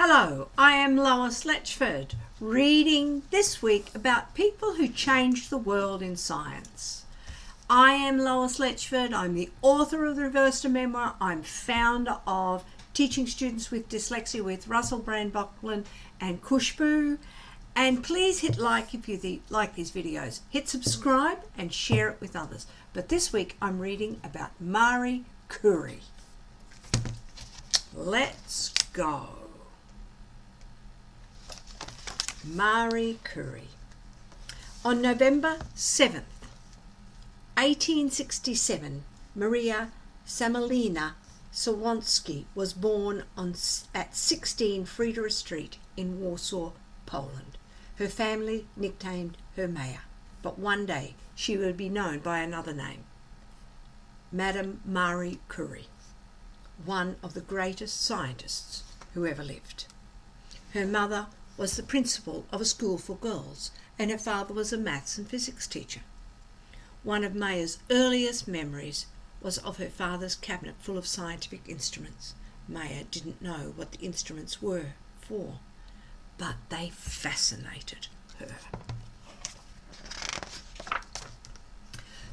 Hello, I am Lois Letchford, reading this week about people who changed the world in science. I am Lois Letchford. I'm the author of the Reverse to Memoir. I'm founder of Teaching Students with Dyslexia with Russell Brand-Buckland and Khushbu. And please hit like if you like these videos. Hit subscribe and share it with others. But this week I'm reading about Marie Curie. Let's go. Marie Curie. On November 7th, 1867, Maria Samuelina Słowacki was born at 16 Friedrich Street in Warsaw, Poland. Her family nicknamed her Maya, but one day she would be known by another name, Madame Marie Curie, one of the greatest scientists who ever lived. Her mother was the principal of a school for girls, and her father was a maths and physics teacher. One of Maya's earliest memories was of her father's cabinet full of scientific instruments. Maya didn't know what the instruments were for, but they fascinated her.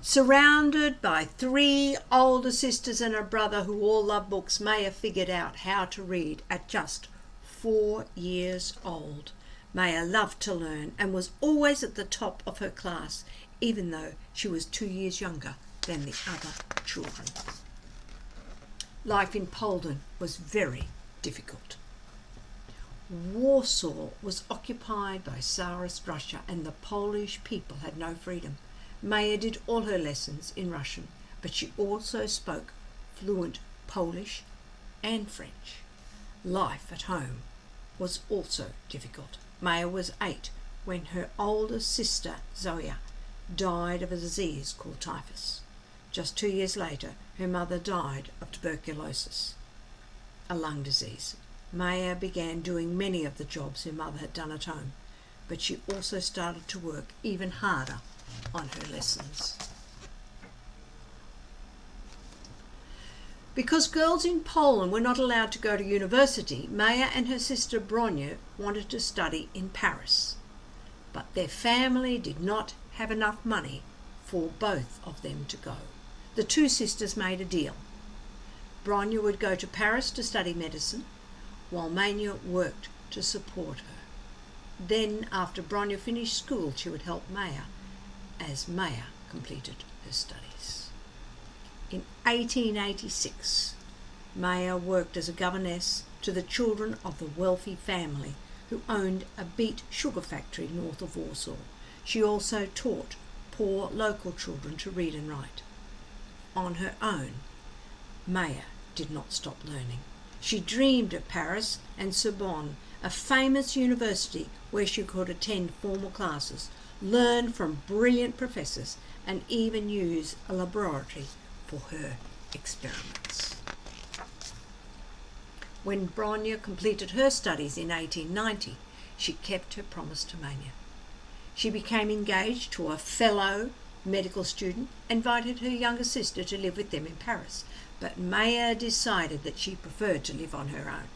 Surrounded by 3 older sisters and a brother who all loved books, Maya figured out how to read at just 4 years old. Maya loved to learn and was always at the top of her class, even though she was 2 years younger than the other children. Life in Poland was very difficult. Warsaw was occupied by Tsarist Russia and the Polish people had no freedom. Maya did all her lessons in Russian, but she also spoke fluent Polish and French. Life at home was also difficult. Maya was 8 when her older sister Zoya died of a disease called typhus. Just 2 years later, her mother died of tuberculosis, a lung disease. Maya began doing many of the jobs her mother had done at home, but she also started to work even harder on her lessons. Because girls in Poland were not allowed to go to university, Maya and her sister Bronya wanted to study in Paris, but their family did not have enough money for both of them to go. The 2 sisters made a deal. Bronya would go to Paris to study medicine, while Maya worked to support her. Then, after Bronya finished school, she would help Maya as Maya completed her studies. In 1886, Maya worked as a governess to the children of the wealthy family who owned a beet sugar factory north of Warsaw. She also taught poor local children to read and write. On her own, Maya did not stop learning. She dreamed of Paris and Sorbonne, a famous university where she could attend formal classes, learn from brilliant professors, and even use a laboratory for her experiments. When Bronya completed her studies in 1890, she kept her promise to Maya. She became engaged to a fellow medical student and invited her younger sister to live with them in Paris, but Maya decided that she preferred to live on her own.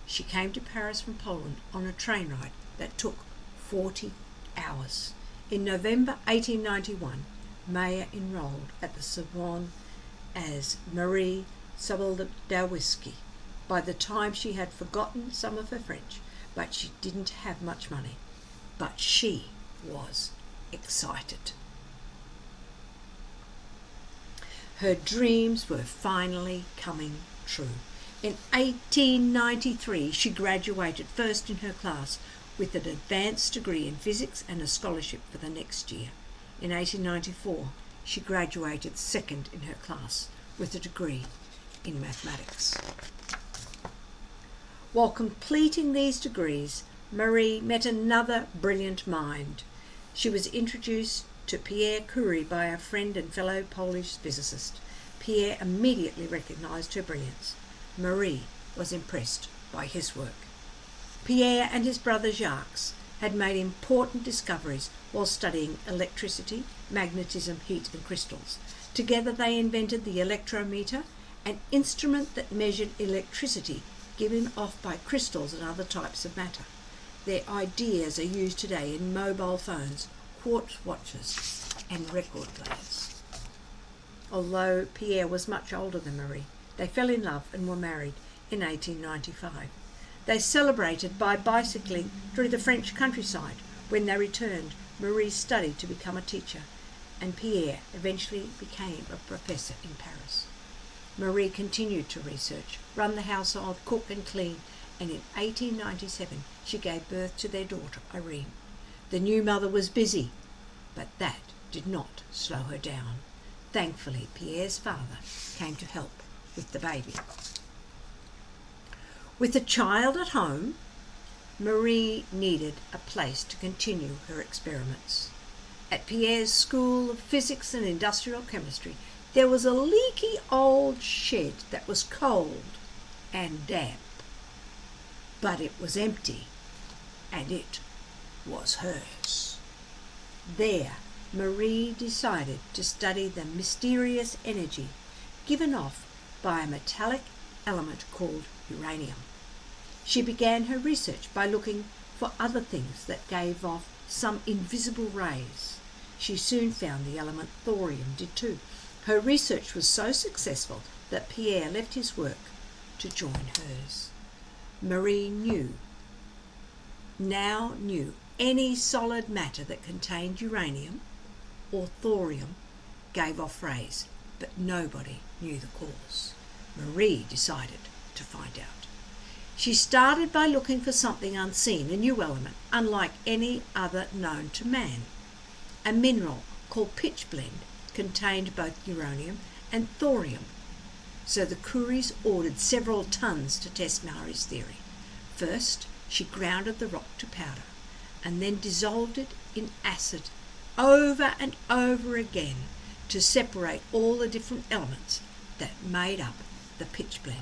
She came to Paris from Poland on a train ride that took 40 hours. In November 1891, Maya enrolled at the Sorbonne as Marie Soboldawisky. By the time she had forgotten some of her French, but she didn't have much money. But she was excited. Her dreams were finally coming true. In 1893, she graduated first in her class with an advanced degree in physics and a scholarship for the next year. In 1894, she graduated second in her class with a degree in mathematics. While completing these degrees, Marie met another brilliant mind. She was introduced to Pierre Curie by a friend and fellow Polish physicist. Pierre immediately recognized her brilliance. Marie was impressed by his work. Pierre and his brother Jacques had made important discoveries while studying electricity, magnetism, heat and crystals. Together they invented the electrometer, an instrument that measured electricity given off by crystals and other types of matter. Their ideas are used today in mobile phones, quartz watches, and record players. Although Pierre was much older than Marie, they fell in love and were married in 1895. They celebrated by bicycling through the French countryside. When they returned, Marie studied to become a teacher, and Pierre eventually became a professor in Paris. Marie continued to research, run the household, cook and clean, and in 1897 she gave birth to their daughter, Irene. The new mother was busy, but that did not slow her down. Thankfully, Pierre's father came to help with the baby. With a child at home, Marie needed a place to continue her experiments. At Pierre's School of Physics and Industrial Chemistry, there was a leaky old shed that was cold and damp. But it was empty, and it was hers. There, Marie decided to study the mysterious energy given off by a metallic element called uranium. She began her research by looking for other things that gave off some invisible rays. She soon found the element thorium did too. Her research was so successful that Pierre left his work to join hers. Marie now knew any solid matter that contained uranium or thorium gave off rays, but nobody knew the cause. Marie decided to find out. She started by looking for something unseen, a new element, unlike any other known to man. A mineral called pitchblende contained both uranium and thorium. So the Curies ordered several tons to test Marie's theory. First, she grounded the rock to powder and then dissolved it in acid over and over again to separate all the different elements that made up the pitchblende.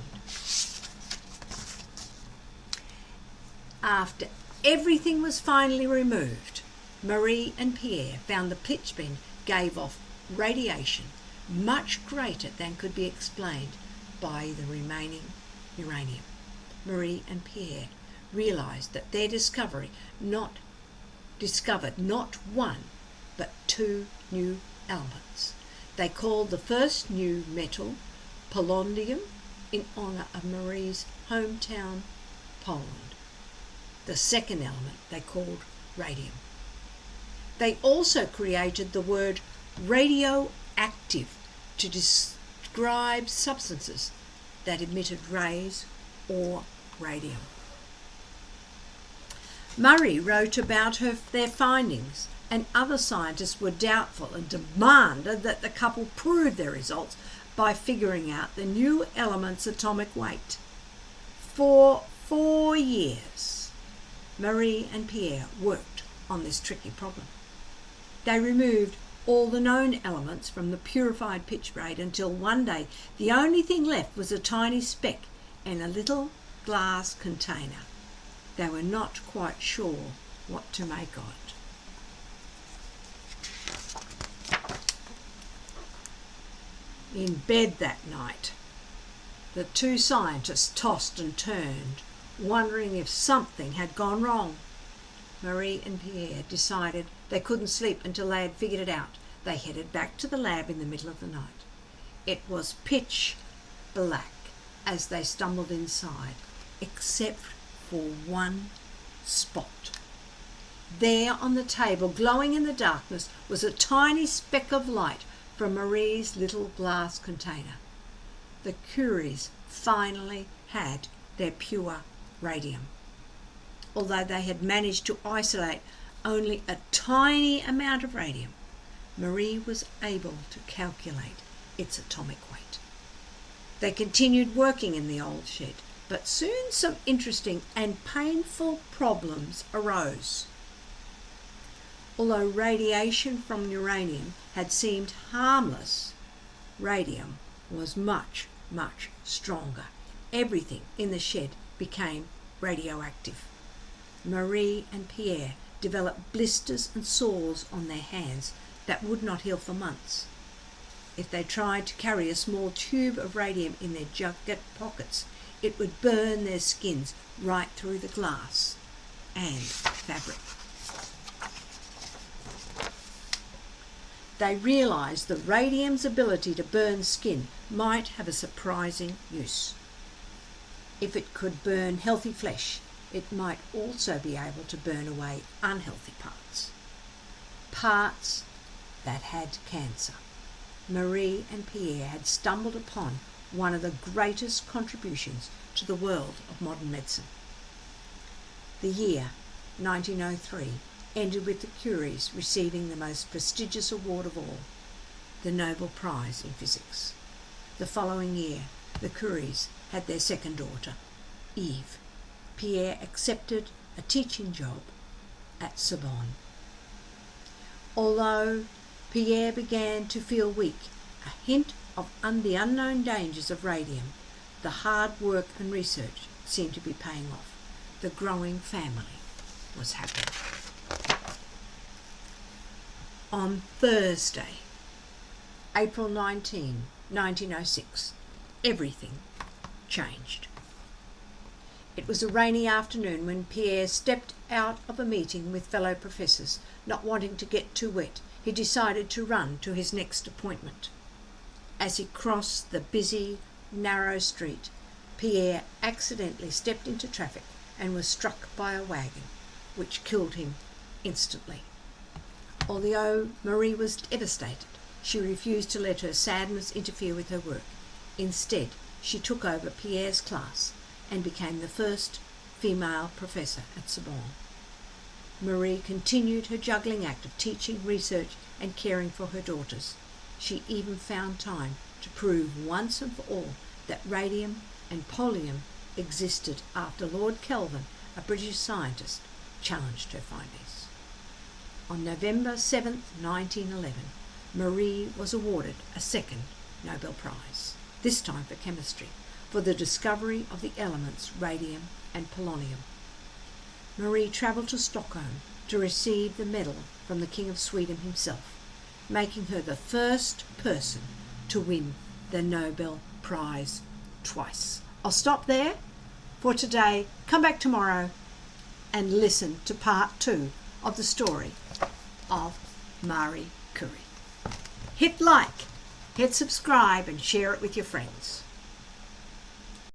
After everything was finally removed, Marie and Pierre found the pitchblende gave off radiation much greater than could be explained by the remaining uranium. Marie and Pierre realized that their discovered not one, but two new elements. They called the first new metal polonium in honor of Marie's hometown, Poland. The second element they called radium. They also created the word radioactive to describe substances that emitted rays or radium. Murray wrote about their findings, and other scientists were doubtful and demanded that the couple prove their results by figuring out the new element's atomic weight. For 4 years, Marie and Pierre worked on this tricky problem. They removed all the known elements from the purified pitchblende until one day the only thing left was a tiny speck in a little glass container. They were not quite sure what to make of it. In bed that night, the two scientists tossed and turned, wondering if something had gone wrong. Marie and Pierre decided they couldn't sleep until they had figured it out. They headed back to the lab in the middle of the night. It was pitch black as they stumbled inside, except for one spot. There on the table, glowing in the darkness, was a tiny speck of light from Marie's little glass container. The Curies finally had their pure radium. Although they had managed to isolate only a tiny amount of radium, Marie was able to calculate its atomic weight. They continued working in the old shed, but soon some interesting and painful problems arose. Although radiation from uranium had seemed harmless, radium was much, much stronger. Everything in the shed became radioactive. Marie and Pierre developed blisters and sores on their hands that would not heal for months. If they tried to carry a small tube of radium in their jacket pockets, It would burn their skins right through the glass and fabric. They realised that radium's ability to burn skin might have a surprising use. If it could burn healthy flesh, it might also be able to burn away unhealthy parts that had cancer. Marie and Pierre had stumbled upon one of the greatest contributions to the world of modern medicine. The year 1903 ended with the Curies receiving the most prestigious award of all, the Nobel Prize in Physics. The following year, the Curies had their second daughter, Eve. Pierre accepted a teaching job at Sorbonne. Although Pierre began to feel weak, a hint of the unknown dangers of radium, the hard work and research seemed to be paying off. The growing family was happy. On Thursday, April 19, 1906, everything changed. It was a rainy afternoon when Pierre stepped out of a meeting with fellow professors. Not wanting to get too wet, he decided to run to his next appointment. As he crossed the busy, narrow street, Pierre accidentally stepped into traffic and was struck by a wagon, which killed him instantly. Although Marie was devastated, she refused to let her sadness interfere with her work. Instead, she took over Pierre's class and became the first female professor at Sorbonne. Marie continued her juggling act of teaching, research, and caring for her daughters. She even found time to prove once and for all that radium and polonium existed after Lord Kelvin, a British scientist, challenged her findings. On November 7, 1911, Marie was awarded a second Nobel Prize, this time for chemistry, for the discovery of the elements radium and polonium. Marie travelled to Stockholm to receive the medal from the King of Sweden himself, making her the first person to win the Nobel Prize twice. I'll stop there for today. Come back tomorrow and listen to part 2 of the story of Marie Curie. Hit like, hit subscribe, and share it with your friends.